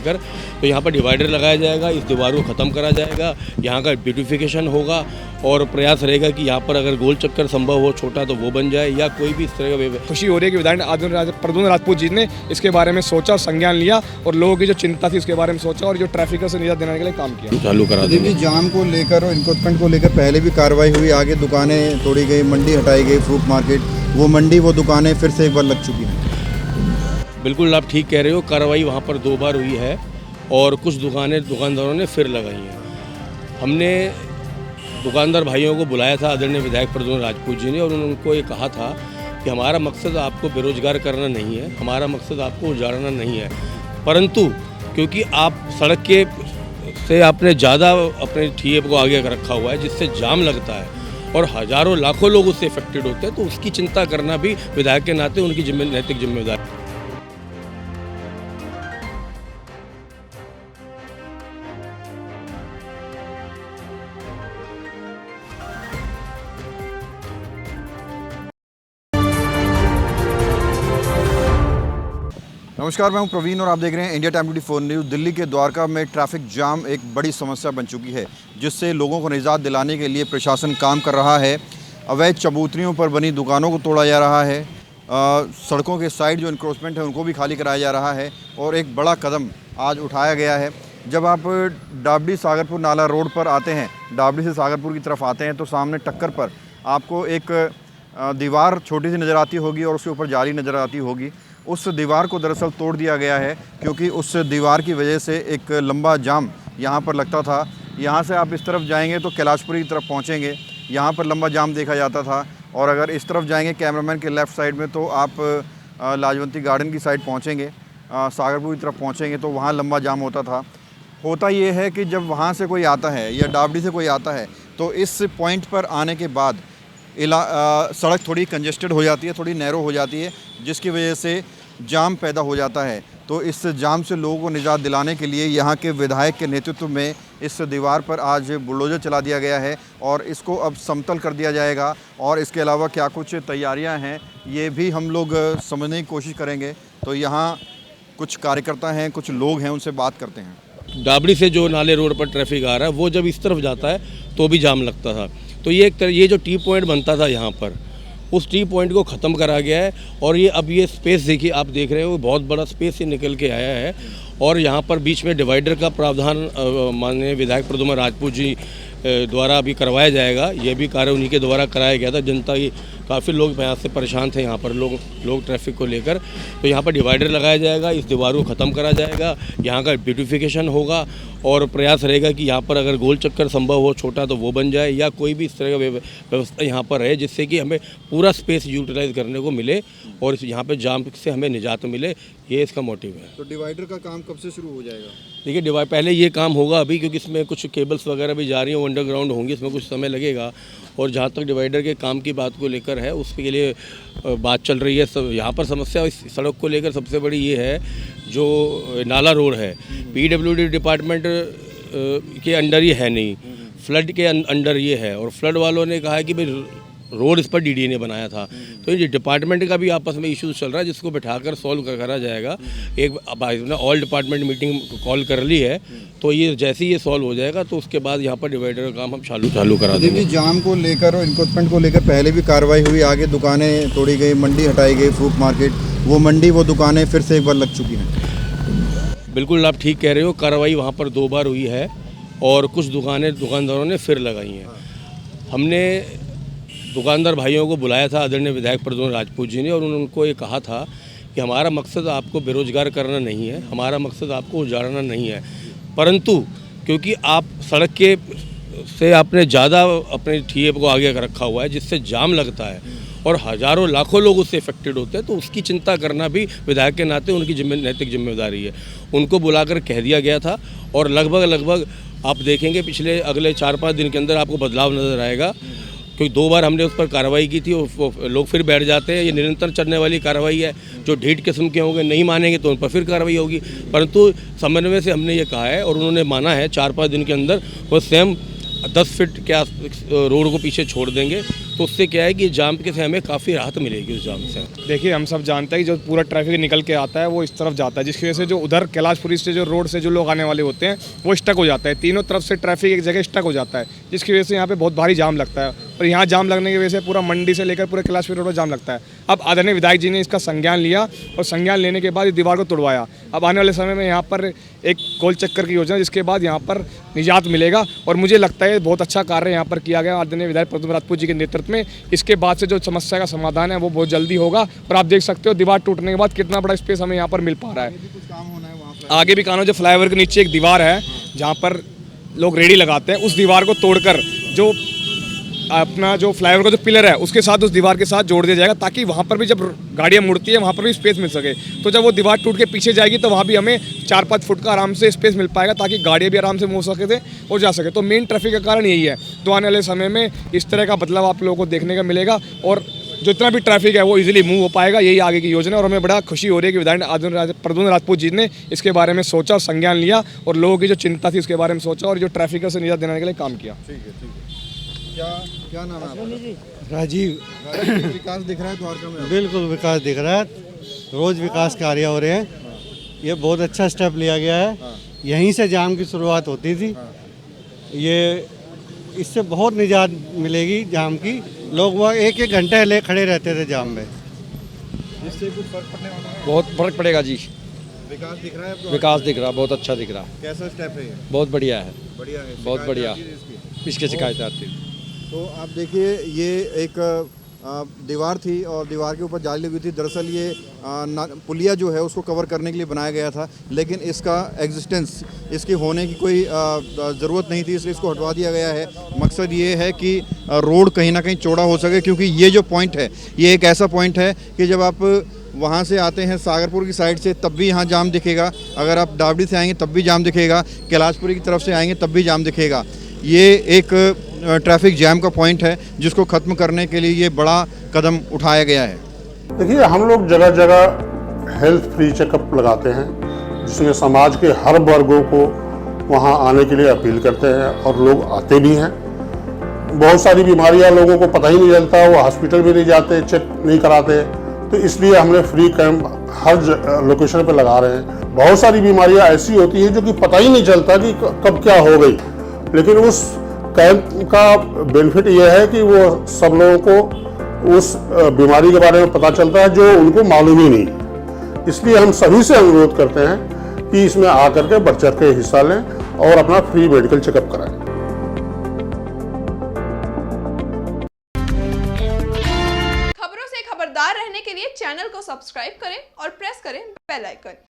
लेकर। तो यहाँ पर डिवाइडर लगाया जाएगा, इस दीवार को ख़त्म करा जाएगा, यहाँ का ब्यूटिफिकेशन होगा और प्रयास रहेगा कि यहाँ पर अगर गोल चक्कर संभव हो छोटा तो वो बन जाए या कोई भी इस तरह का। खुशी हो रही है कि विधायक प्रद्युम्न राजपूत जी ने इसके बारे में सोचा, संज्ञान लिया और लोगों की जो चिंता थी उसके बारे में सोचा और जो ट्रैफिक से निजात दिलाने के लिए काम किया। चालू करा देंगे। जाम को लेकर और इंक्रोचमेंट को लेकर पहले भी कार्रवाई हुई, आगे दुकानें तोड़ी गई, मंडी हटाई गई, फ्रूट मार्केट, वो मंडी वो दुकानें फिर से एक बार लग चुकी हैं। बिल्कुल आप ठीक कह रहे हो, कार्रवाई वहाँ पर 2 बार हुई है और कुछ दुकानदारों ने फिर लगाई हैं। हमने दुकानदार भाइयों को बुलाया था आदरणीय विधायक प्रद्युम्न राजपूत जी ने और उनको ये कहा था कि हमारा मकसद आपको बेरोजगार करना नहीं है, हमारा मकसद आपको उजाड़ना नहीं है, परंतु क्योंकि आप सड़क के से आपने ज़्यादा अपने TF को आगे रखा हुआ है जिससे जाम लगता है और हज़ारों लाखों लोग उससे इफेक्टेड होते हैं, तो उसकी चिंता करना भी विधायक के नाते उनकी नैतिक जिम्मेदारी। नमस्कार, मैं हूं प्रवीण और आप देख रहे हैं इंडिया टाइम 24 न्यूज़। दिल्ली के द्वारका में ट्रैफिक जाम एक बड़ी समस्या बन चुकी है जिससे लोगों को निजात दिलाने के लिए प्रशासन काम कर रहा है। अवैध चबूतरियों पर बनी दुकानों को तोड़ा जा रहा है, सड़कों के साइड जो इंक्रोचमेंट है उनको भी खाली कराया जा रहा है और एक बड़ा कदम आज उठाया गया है। जब आप डाबडी सागरपुर नाला रोड पर आते हैं, डाबडी से सागरपुर की तरफ आते हैं तो सामने टक्कर पर आपको एक दीवार छोटी सी नज़र आती होगी और उसके ऊपर जाली नज़र आती होगी। उस दीवार को दरअसल तोड़ दिया गया है क्योंकि उस दीवार की वजह से एक लंबा जाम यहाँ पर लगता था। यहाँ से आप इस तरफ जाएंगे तो कैलाशपुरी की तरफ पहुँचेंगे, यहाँ पर लंबा जाम देखा जाता था और अगर इस तरफ जाएंगे कैमरामैन के लेफ़्ट साइड में तो आप लाजवंती गार्डन की साइड पहुँचेंगे, सागरपुर की तरफ पहुँचेंगे तो वहाँ लंबा जाम होता था। होता ये है कि जब वहाँ से कोई आता है या डाबडी से कोई आता है तो इस पॉइंट पर आने के बाद सड़क थोड़ी कंजेस्टेड हो जाती है, थोड़ी नैरो हो जाती है, जिसकी वजह से जाम पैदा हो जाता है। तो इस जाम से लोगों को निजात दिलाने के लिए यहाँ के विधायक के नेतृत्व में इस दीवार पर आज बुलडोजर चला दिया गया है और इसको अब समतल कर दिया जाएगा और इसके अलावा क्या कुछ तैयारियाँ हैं ये भी हम लोग समझने की कोशिश करेंगे। तो यहाँ कुछ कार्यकर्ता हैं, कुछ लोग हैं, उनसे बात करते हैं। डाबड़ी से जो नाले रोड पर ट्रैफिक आ रहा है वो जब इस तरफ जाता है तो भी जाम लगता था। तो ये जो टी पॉइंट बनता था यहाँ पर, उस टी पॉइंट को ख़त्म करा गया है और ये स्पेस देखिए, आप देख रहे हो बहुत बड़ा स्पेस से निकल के आया है और यहाँ पर बीच में डिवाइडर का प्रावधान माननीय विधायक प्रद्युम्न राजपूत जी द्वारा अभी करवाया जाएगा। ये भी कार्य उन्हीं के द्वारा कराया गया था। जनता की काफ़ी लोग यहाँ से परेशान थे, यहाँ पर लोग ट्रैफिक को लेकर। तो यहाँ पर डिवाइडर लगाया जाएगा, इस दीवार को ख़त्म करा जाएगा, यहाँ का ब्यूटिफिकेशन होगा और प्रयास रहेगा कि यहाँ पर अगर गोल चक्कर संभव हो छोटा तो वो बन जाए या कोई भी इस तरह का व्यवस्था यहाँ पर रहे जिससे कि हमें पूरा स्पेस यूटिलाइज करने को मिले और यहाँ पर जाम से हमें निजात मिले। ये इसका मोटिव है। तो डिवाइडर का काम कब से शुरू हो जाएगा? देखिए, पहले ये काम होगा अभी, क्योंकि इसमें कुछ केबल्स वगैरह भी जा रही हैं, वो अंडरग्राउंड होंगी, इसमें कुछ समय लगेगा। और जहाँ तक डिवाइडर के काम की बात को लेकर है उसके लिए बात चल रही है। सब यहाँ पर समस्या इस सड़क को लेकर सबसे बड़ी ये है, जो नाला रोड है PWD डिपार्टमेंट के अंडर ही है नहीं, फ्लड के अंडर ये है और फ्लड वालों ने कहा है कि भाई रोड इस पर DDA ने बनाया था। तो ये डिपार्टमेंट का भी आपस में इश्यूज चल रहा है जिसको बिठाकर सॉल्व करा जाएगा। एक ऑल डिपार्टमेंट मीटिंग कॉल कर ली है, तो ये जैसे ही ये सॉल्व हो जाएगा तो उसके बाद यहाँ पर डिवाइडर का काम हम चालू करा देंगे। जाम को लेकर और इंक्रोचमेंट को लेकर पहले भी कार्रवाई हुई, आगे दुकानें तोड़ी गई, मंडी हटाई गई, फ्रूट मार्केट, वो मंडी वो दुकानें फिर से एक बार लग चुकी हैं। बिल्कुल आप ठीक कह रहे हो, कार्रवाई वहाँ पर 2 बार हुई है और कुछ दुकानदारों ने फिर लगाई हैं। हमने दुकानदार भाइयों को बुलाया था आदरणीय विधायक प्रद्युम्न राजपूत जी ने और उनको ये कहा था कि हमारा मकसद आपको बेरोजगार करना नहीं है, हमारा मकसद आपको उजाड़ना नहीं है, परंतु क्योंकि आप सड़क के से आपने ज़्यादा अपने TF को आगे रखा हुआ है जिससे जाम लगता है और हज़ारों लाखों लोग उससे इफेक्टेड होते हैं, तो उसकी चिंता करना भी विधायक के नाते उनकी नैतिक जिम्मेदारी है। उनको बुलाकर कह दिया गया था और लगभग आप देखेंगे पिछले अगले 4-5 दिन के अंदर आपको बदलाव नज़र आएगा, क्योंकि 2 बार हमने उस पर कार्रवाई की थी और लोग फिर बैठ जाते हैं। ये निरंतर चलने वाली कार्रवाई है, जो ढीठ किस्म के होंगे नहीं मानेंगे तो उन पर फिर कार्रवाई होगी, परंतु समन्वय से हमने ये कहा है और उन्होंने माना है 4-5 दिन के अंदर वो स्वयं 10 फीट के रोड को पीछे छोड़ देंगे तो उससे क्या है कि जाम के से हमें काफ़ी राहत मिलेगी उस जाम से। देखिए हम सब जानते हैं कि जो पूरा ट्रैफिक निकल के आता है वो इस तरफ जाता है, जिसकी वजह से जो उधर कैलाशपुरी से जो रोड से जो लोग आने वाले होते हैं वो स्टक हो जाता है। तीनों तरफ से ट्रैफिक एक जगह स्टक हो जाता है, जिसकी वजह से यहाँ पे बहुत भारी जाम लगता है। और यहाँ जाम लगने की वजह से पूरा मंडी से लेकर पूरे कैलाशपुरी रोड पर जाम लगता है। अब आदरणीय विधायक जी ने इसका संज्ञान लिया और संज्ञान लेने के बाद इस दीवार को तोड़वाया। अब आने वाले समय में यहाँ पर एक गोल चक्कर की योजना, जिसके बाद यहाँ पर निजात मिलेगा। और मुझे लगता है बहुत अच्छा कार्य यहाँ पर किया गया आदरणीय विधायक प्रद्युम्न राजपूत जी के नेतृत्व में। इसके बाद से जो समस्या का समाधान है वो बहुत जल्दी होगा। और आप देख सकते हो दीवार टूटने के बाद कितना बड़ा स्पेस हमें यहाँ पर मिल पा रहा है। आगे भी कानो जो फ्लाईओवर के नीचे एक दीवार है जहाँ पर लोग रेडी लगाते हैं, उस दीवार को तोड़कर जो अपना जो फ्लाईओवर का जो पिलर है उसके साथ उस दीवार के साथ जोड़ दिया जाएगा, ताकि वहाँ पर भी जब गाड़ियाँ मुड़ती है वहाँ पर भी स्पेस मिल सके। तो जब वो दीवार टूट के पीछे जाएगी तो वहाँ भी हमें 4-5 फुट का आराम से स्पेस मिल पाएगा, ताकि गाड़ियाँ भी आराम से मूव सके थे और जा सके। तो मेन ट्रैफिक का कारण यही है। तो आने वाले समय में इस तरह का बदलाव आप लोगों को देखने का मिलेगा और जितना भी ट्रैफिक है वो इजीली मूव हो पाएगा। यही आगे की योजना है और हमें बड़ा खुशी हो रही है कि विधायक आदरणीय प्रद्युम्न राजपूत जी ने इसके बारे में सोचा और संज्ञान लिया और लोगों की जो चिंता थी उसके बारे में सोचा और जो ट्रैफिक से निजात दिलाने के लिए काम किया। ठीक है। क्या नाम है आपका? राजीव। विकास दिख रहा है द्वारका में? बिल्कुल विकास दिख रहा है, रोज़ विकास कार्य हो रहे हैं। ये बहुत अच्छा स्टेप लिया गया है। यहीं से जाम की शुरुआत होती थी। ये इससे बहुत निजात मिलेगी जाम की। लोग वहाँ 1-1 घंटे खड़े रहते थे जाम में। इससे कुछ फर्क पड़ने वाला है? बहुत फर्क पड़ेगा जी। विकास दिख रहा है आपको? विकास दिख रहा, बहुत अच्छा दिख रहा, कैसा स्टेप है ये? बहुत बढ़िया है, बढ़िया है, बहुत शिकायत बढ़िया। आती है इसकी? इसके शिकायत आती है। तो आप देखिए ये एक दीवार थी और दीवार के ऊपर जाली लगी थी। दरअसल ये पुलिया जो है उसको कवर करने के लिए बनाया गया था, लेकिन इसका एग्जिस्टेंस, इसके होने की कोई ज़रूरत नहीं थी, इसलिए इसको हटवा दिया गया है। मकसद ये है कि रोड कहीं ना कहीं चौड़ा हो सके, क्योंकि ये जो पॉइंट है ये एक ऐसा पॉइंट है कि जब आप वहाँ से आते हैं सागरपुर की साइड से तब भी यहाँ जाम दिखेगा, अगर आप डावड़ी से आएंगे तब भी जाम दिखेगा, कैलाशपुरी की तरफ से आएंगे तब भी जाम दिखेगा। ये एक ट्रैफिक जैम का पॉइंट है जिसको ख़त्म करने के लिए ये बड़ा कदम उठाया गया है। देखिए हम लोग जगह जगह हेल्थ फ्री चेकअप लगाते हैं, जिसमें समाज के हर वर्गों को वहाँ आने के लिए अपील करते हैं और लोग आते भी हैं। बहुत सारी बीमारियाँ लोगों को पता ही नहीं चलता, वो हॉस्पिटल भी नहीं जाते, चेक नहीं कराते। तो इसलिए हमने फ्री कैंप हर लोकेशन पे लगा रहे हैं। बहुत सारी बीमारियाँ ऐसी होती हैं जो कि पता ही नहीं चलता कि कब क्या हो गई, लेकिन उस कैंप का बेनिफिट यह है कि वो सब लोगों को उस बीमारी के बारे में पता चलता है जो उनको मालूम ही नहीं। इसलिए हम सभी से अनुरोध करते हैं कि इसमें आकर के बढ़ चढ़ के हिस्सा लें और अपना फ्री मेडिकल चेकअप कराएं। खबरों से खबरदार रहने के लिए चैनल को सब्सक्राइब करें और प्रेस करें बेल आइकन।